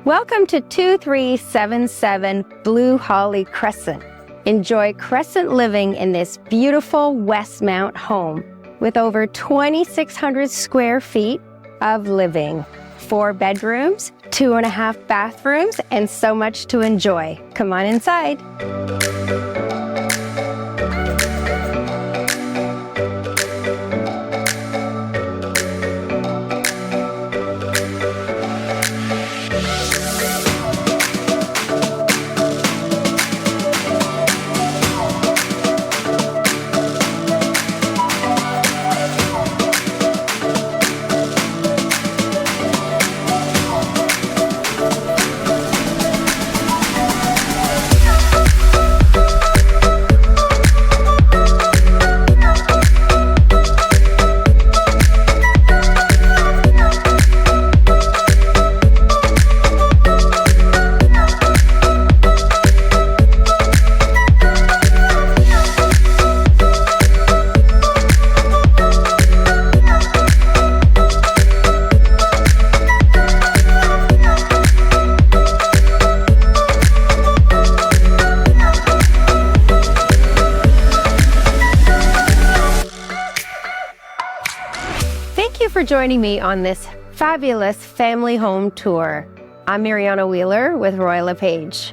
Welcome to 2377 Blue Holly Crescent. Enjoy Crescent living in this beautiful Westmount home with over 2,600 square feet of living, 4 bedrooms, 2.5 bathrooms, and so much to enjoy. Come on inside. Thank you for joining me on this fabulous family home tour. I'm Mariana Wheeler with Royal LePage.